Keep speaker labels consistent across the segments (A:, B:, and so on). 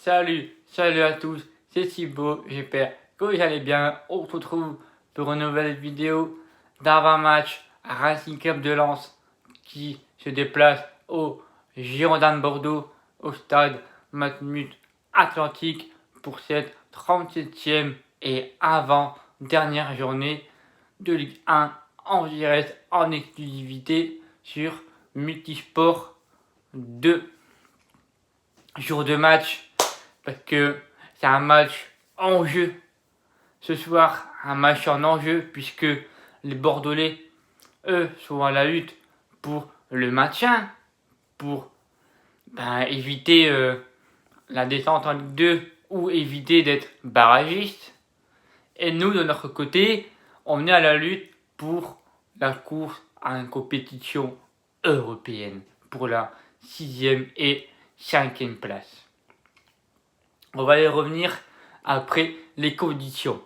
A: Salut à tous, c'est Thibaut, j'espère que vous allez bien. On se retrouve pour une nouvelle vidéo d'avant-match à Racing Club de Lens qui se déplace au Girondins de Bordeaux au stade Matmut Atlantique pour cette 37e et avant-dernière journée de Ligue 1 en direct en exclusivité sur Multisport 2 jours de match parce que c'est un match en jeu. Ce soir, un match en enjeu puisque les Bordelais, eux, sont à la lutte pour le maintien, pour éviter la descente en Ligue 2 ou éviter d'être barragistes. Et nous, de notre côté, on est à la lutte pour la course à une compétition européenne, pour la 6e et 5e place. On va y revenir après les conditions.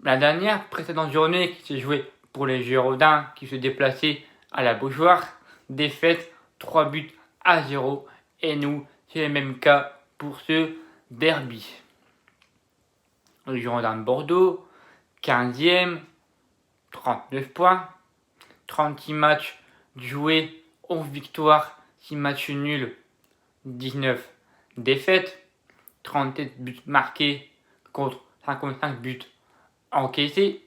A: La dernière précédente journée qui s'est jouée pour les Girondins qui se déplaçaient à la Beaujoire, défaite 3-0 et nous, c'est le même cas pour ce derby. Les Girondins de Bordeaux, 15e, 39 points, 36 matchs joués, 11 victoires, 6 matchs nuls, 19 défaites, 37 buts marqués contre 55 buts encaissés.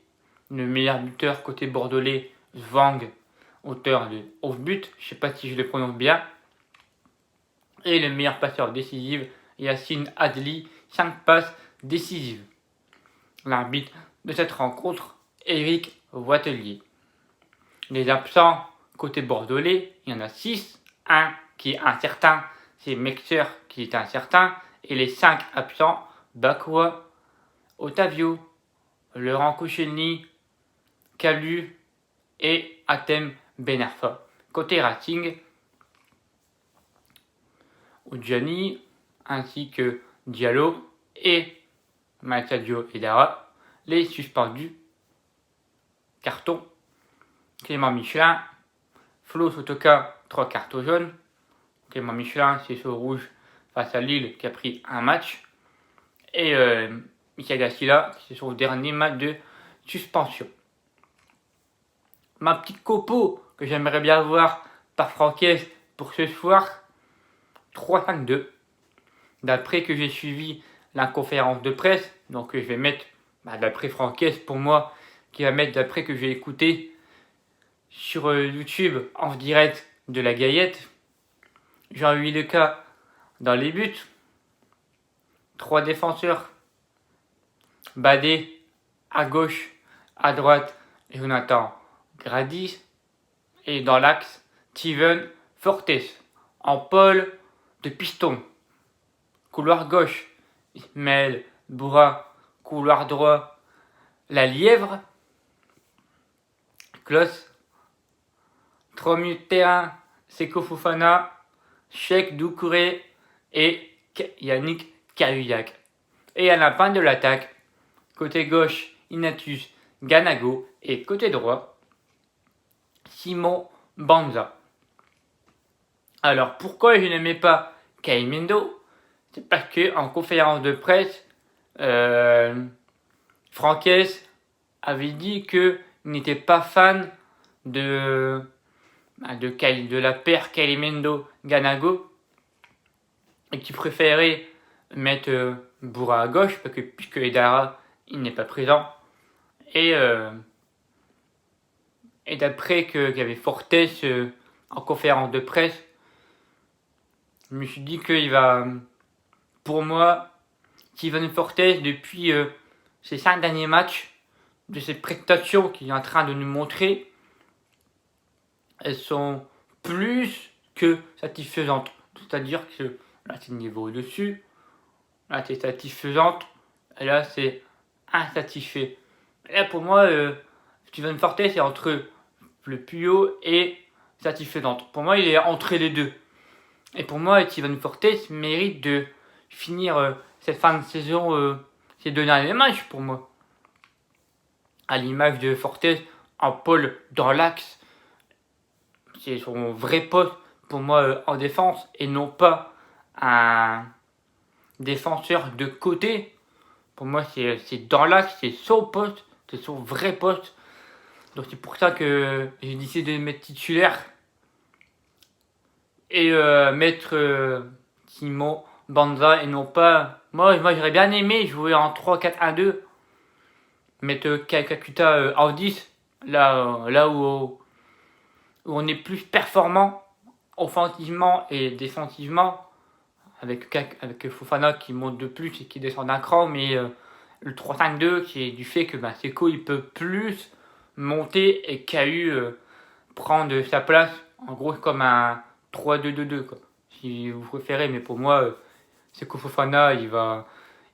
A: Le meilleur buteur côté bordelais, Zwang, auteur de 11 buts, je ne sais pas si je le prononce bien. Et le meilleur passeur décisif, Yacine Adli, 5 passes décisives. L'arbitre de cette rencontre, Éric Wattelier. Les absents côté bordelais, il y en a 6. Un qui est incertain, c'est Mexer qui est incertain. Et les 5 absents, Bakwa, Otavio, Laurent Koscielny, Kalu et Atem Benarfa. Côté Racing, Udjani ainsi que Diallo et Matsadio Edara, les suspendus. Carton, Clément Michelin, Flo Sotoka, 3 cartons jaunes. Clément Michelin, c'est sur rouge face à Lille qui a pris un match. Et Michael Gassila, c'est son dernier match de suspension. Ma petite copo que j'aimerais bien voir par Francaise pour ce soir, 3-5-2. D'après que j'ai suivi la conférence de presse, donc je vais mettre, d'après Francaise pour moi, qui va mettre d'après que j'ai écouté sur YouTube en direct de la Gaillette. Jean-Louis Leca dans les buts. 3 défenseurs. Badé à gauche, à droite, Jonathan Gradis. Et dans l'axe, Steven Fortes. En pôle de piston. Couloir gauche, Ismaël Boura. Couloir droit, La Lièvre. Klos. 3 milieux de terrain, Seko Fofana, Cheikh Doucouré et Yannick Cahuzac. Et à la fin de l'attaque, côté gauche, Ignatius Ganago et côté droit, Simon Banza. Alors pourquoi je n'aimais pas Caimendo? C'est parce que en conférence de presse, Francaise avait dit qu'il n'était pas fan de la paire Caimendo Ganago et qui préférait mettre Boura à gauche parce que puisque Edara il n'est pas présent et d'après qu'il y avait Fortes en conférence de presse, je me suis dit qu'il va, pour moi, Steven Fortes depuis ces 5 derniers matchs, de ces prestations qu'il est en train de nous montrer, elles sont plus que satisfaisantes. C'est-à-dire que là c'est niveau au-dessus, là c'est satisfaisante, et là c'est insatisfait. Et là pour moi, Steven Fortes est entre le plus haut et satisfaisante. Pour moi il est entre les deux. Et pour moi Steven Fortes mérite de finir cette fin de saison, ces 2 derniers matchs pour moi. À l'image de Fortes en pôle dans l'axe. C'est son vrai poste pour moi en défense et non pas un défenseur de côté. Pour moi, c'est dans l'axe, c'est son poste, c'est son vrai poste. Donc c'est pour ça que j'ai décidé de le mettre titulaire et mettre Simon Banza et non pas. Moi j'aurais bien aimé jouer en 3-4-1-2, mettre Kakuta en 10, là où on est plus performant offensivement et défensivement, avec Fofana qui monte de plus et qui descend d'un cran, mais le 3-5-2 qui est du fait que Seko il peut plus monter et KU prendre sa place, en gros comme un 3-2-2-2 quoi, si vous préférez, mais pour moi Seko Fofana il va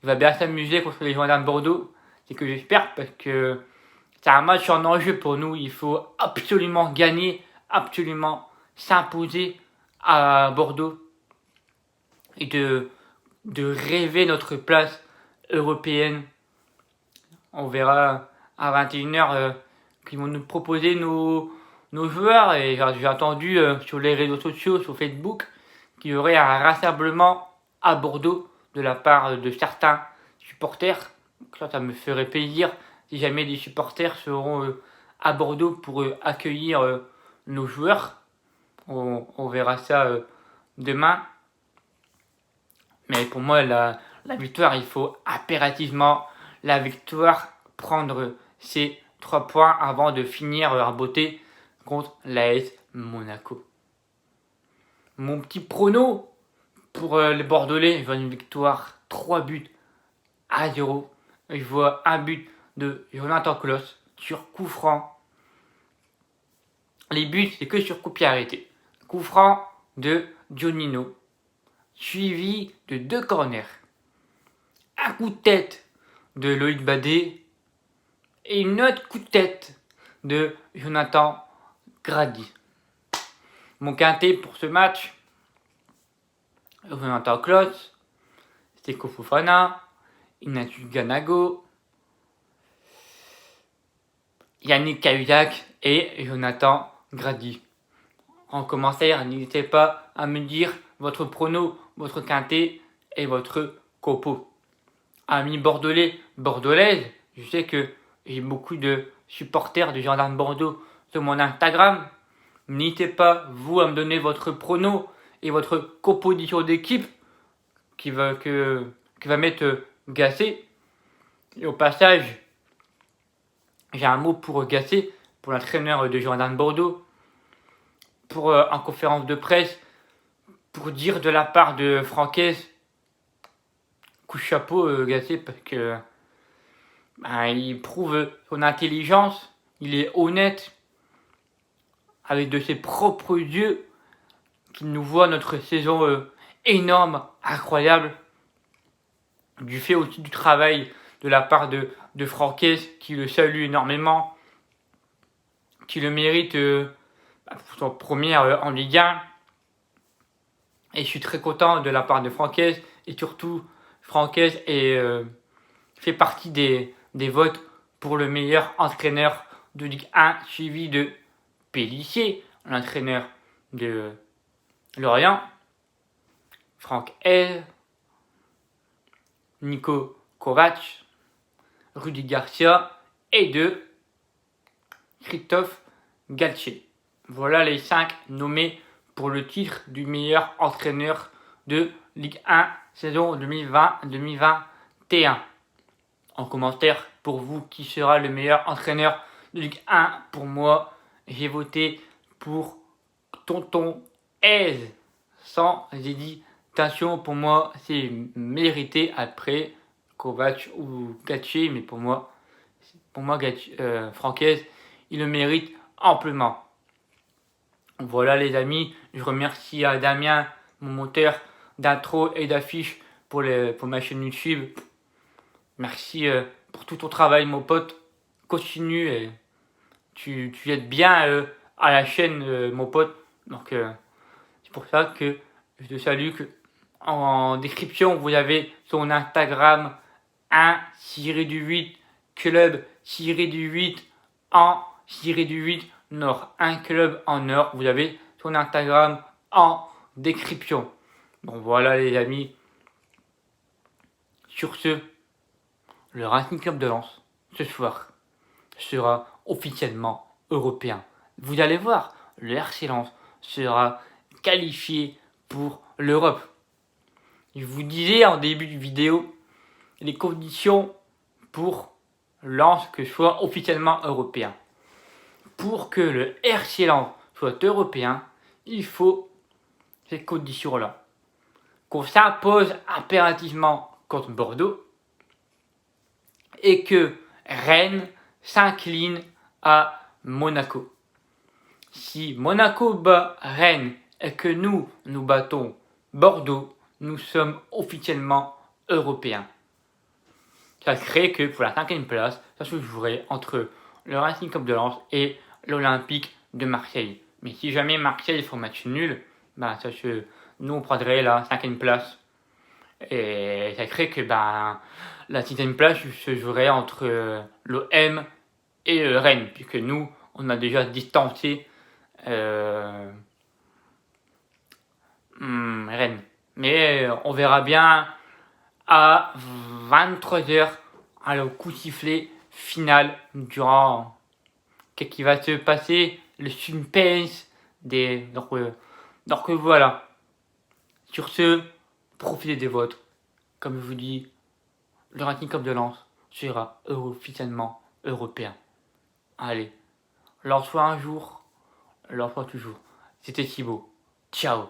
A: bien s'amuser contre les Girondins de Bordeaux, c'est que j'espère, parce que c'est un match en enjeu pour nous, il faut absolument gagner, absolument s'imposer à Bordeaux et de rêver notre place européenne. On verra à 21h qu'ils vont nous proposer nos joueurs. Et j'ai entendu sur les réseaux sociaux, sur Facebook, qu'il y aurait un rassemblement à Bordeaux de la part de certains supporters. Donc ça me ferait plaisir si jamais des supporters seront à Bordeaux pour accueillir nos joueurs. On verra ça demain. Mais pour moi, la victoire, il faut impérativement la victoire, prendre ces 3 points avant de finir en beauté contre l'AS Monaco. Mon petit prono pour les Bordelais, je vois une victoire 3-0. Je vois un but de Jonathan Klaus sur coup franc. Les buts, c'est que sur coup pied arrêté. Coup franc de Dionino, suivi de 2 corners. Un coup de tête de Loïc Badé et une autre coup de tête de Jonathan Grady. Mon quintet pour ce match: Jonathan Klaus, Seko Fofana, Ignatius Ganago, Yannick Cahuzac et Jonathan Grady. En commentaire, n'hésitez pas à me dire votre prono, votre quintet et votre copo. Amis bordelais, bordelaises, je sais que j'ai beaucoup de supporters du Gendarme Bordeaux sur mon Instagram. N'hésitez pas, vous, à me donner votre prono et votre composition d'équipe qui va mettre Gasset. Et au passage, j'ai un mot pour Gasset, pour l'entraîneur de Gendarme Bordeaux, pour en conférence de presse, pour dire de la part de Francaise, coup de chapeau Gasset, parce que il prouve son intelligence, il est honnête avec de ses propres yeux, qu'il nous voit notre saison énorme, incroyable, du fait aussi du travail de la part de Francaise, qui le salue énormément, qui le mérite pour son première en Ligue 1. Et je suis très content de la part de Francaise, et surtout Francaise fait partie des votes pour le meilleur entraîneur de Ligue 1, suivi de Pélissier, l'entraîneur de Lorient, Franck L, Nico Kovac, Rudy Garcia et de Christophe Galtier. Voilà les 5 nommés pour le titre du meilleur entraîneur de Ligue 1 saison 2020-2021. En commentaire, pour vous, qui sera le meilleur entraîneur de Ligue 1? Pour moi, j'ai voté pour Tonton Aise, sans hésitation. Pour moi, c'est mérité après Kovac ou Galtier, mais pour moi Francaise, il le mérite amplement. Voilà les amis, je remercie à Damien, mon monteur d'intro et d'affiche pour ma chaîne YouTube. Merci pour tout ton travail mon pote, continue, et tu aides bien à la chaîne mon pote, donc c'est pour ça que je te salue. En description vous avez son Instagram 1-8 club-8 en-8 Nord, un club en Nord. Vous avez son Instagram en description. Bon voilà les amis, Sur ce, le Racing Club de Lens, ce soir, sera officiellement européen. Vous allez voir, le RC Lens sera qualifié pour l'Europe. Je vous disais en début de vidéo les conditions pour Lens que soit officiellement européen. Pour que le RC Lens soit européen, il faut ces conditions-là. Qu'on s'impose impérativement contre Bordeaux et que Rennes s'incline à Monaco. Si Monaco bat Rennes et que nous battons Bordeaux, nous sommes officiellement européens. Ça crée que pour la 5e place, ça se jouerait entre le Racing Club de Lens et l'Olympique de Marseille. Mais si jamais Marseille font match nul, nous on prendrait la 5e place. Et ça crée que la 6e place se jouerait entre l'OM et Rennes, puisque nous, on a déjà distancé Rennes. Mais on verra bien à 23h, le coup sifflé final durant qu'est-ce qui va se passer, le suspense donc voilà. Sur ce, profitez des vôtres. Comme je vous dis, le Racing Club de Lens sera officiellement européen. Allez, Lens soit un jour, Lens soit toujours. C'était Thibaut. Ciao.